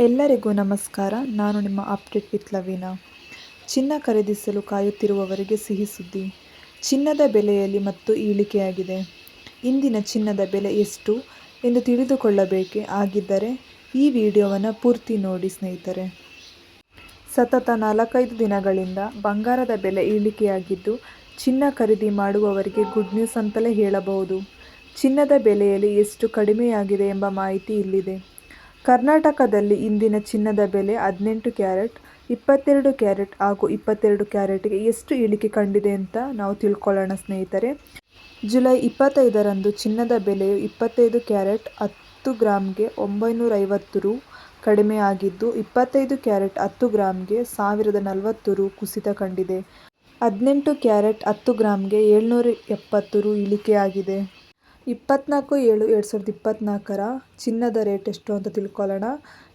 ಎಲ್ಲರಿಗೂ ನಮಸ್ಕಾರ. ನಾನು ನಿಮ್ಮ ಅಪ್ಡೇಟ್ ವಿತ್ ಲವೀನಾ. ಚಿನ್ನ ಖರೀದಿಸಲು ಕಾಯುತ್ತಿರುವವರಿಗೆ ಸಿಹಿ ಸುದ್ದಿ. ಚಿನ್ನದ ಬೆಲೆಯಲ್ಲಿ ಮತ್ತು ಇಳಿಕೆಯಾಗಿದೆ. ಇಂದಿನ ಚಿನ್ನದ ಬೆಲೆ ಎಷ್ಟು ಎಂದು ತಿಳಿದುಕೊಳ್ಳಬೇಕೇ ಆಗಿದ್ದರೆ ಈ ವಿಡಿಯೋವನ್ನು ಪೂರ್ತಿ ನೋಡಿ ಸ್ನೇಹಿತರೆ. ಸತತ 4-5 ದಿನಗಳಿಂದ ಬಂಗಾರದ ಬೆಲೆ ಇಳಿಕೆಯಾಗಿದ್ದು ಚಿನ್ನ ಖರೀದಿ ಮಾಡುವವರಿಗೆ ಗುಡ್ ನ್ಯೂಸ್ ಅಂತಲೇ ಹೇಳಬಹುದು. ಚಿನ್ನದ ಬೆಲೆಯಲ್ಲಿ ಎಷ್ಟು ಕಡಿಮೆಯಾಗಿದೆ ಎಂಬ ಮಾಹಿತಿ ಇಲ್ಲಿದೆ. ಕರ್ನಾಟಕದಲ್ಲಿ ಇಂದಿನ ಚಿನ್ನದ ಬೆಲೆ 18 ಕ್ಯಾರೆಟ್, 22 ಕ್ಯಾರೆಟ್ ಹಾಗೂ 22 ಕ್ಯಾರೆಟ್ಗೆ ಎಷ್ಟು ಇಳಿಕೆ ಕಂಡಿದೆ ಅಂತ ನಾವು ತಿಳ್ಕೊಳ್ಳೋಣ ಸ್ನೇಹಿತರೆ. ಜುಲೈ 25ರಂದು ಚಿನ್ನದ ಬೆಲೆಯು 25 ಕ್ಯಾರೆಟ್ 10 ಗ್ರಾಮ್ಗೆ 950 ರು ಕಡಿಮೆಯಾಗಿದ್ದು 25 ಕ್ಯಾರೆಟ್ 10 ಗ್ರಾಮ್ಗೆ 1040 ರು ಕುಸಿತ ಕಂಡಿದೆ. 18 ಕ್ಯಾರೆಟ್ 10 ಗ್ರಾಮ್ಗೆ 770 ರು ಇಳಿಕೆಯಾಗಿದೆ. 24/7/2024ರ ಚಿನ್ನದ ರೇಟ್ ಎಷ್ಟು ಅಂತ ತಿಳ್ಕೊಳ್ಳೋಣ.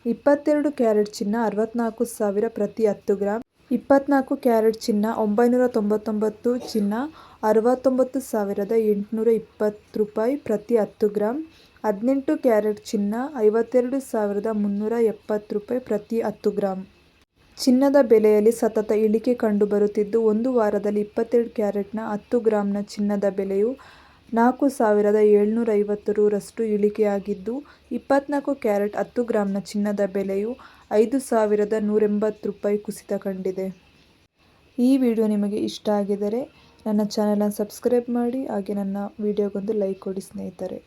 22 ಕ್ಯಾರೆಟ್ ಚಿನ್ನ 64,000 ಪ್ರತಿ 10 ಗ್ರಾಮ್, 24 ಕ್ಯಾರೆಟ್ ಚಿನ್ನ 999, ಚಿನ್ನ 69,820 ರೂಪಾಯಿ ಪ್ರತಿ 10 ಗ್ರಾಮ್, 18 ಕ್ಯಾರೆಟ್ ಚಿನ್ನ 52,370 ರೂಪಾಯಿ ಪ್ರತಿ 10 ಗ್ರಾಮ್. ಚಿನ್ನದ ಬೆಲೆಯಲ್ಲಿ ಸತತ ಇಳಿಕೆ ಕಂಡುಬರುತ್ತಿದ್ದು ಒಂದು ವಾರದಲ್ಲಿ 22 ಕ್ಯಾರೆಟ್ನ 10 ಗ್ರಾಂನ ಚಿನ್ನದ ಬೆಲೆಯು 4,750 ರಷ್ಟು ಇಳಿಕೆಯಾಗಿದ್ದು 24 ಕ್ಯಾರೆಟ್ 10 ಗ್ರಾಂನ ಚಿನ್ನದ ಬೆಲೆಯು 5,180 ರೂಪಾಯಿ ಕುಸಿತ ಕಂಡಿದೆ. ಈ ವಿಡಿಯೋ ನಿಮಗೆ ಇಷ್ಟ ಆಗಿದರೆ ನನ್ನ ಚಾನೆಲನ್ನು ಸಬ್ಸ್ಕ್ರೈಬ್ ಮಾಡಿ, ಹಾಗೆ ನನ್ನ ವಿಡಿಯೋಗೊಂದು ಲೈಕ್ ಕೊಡಿ ಸ್ನೇಹಿತರೆ.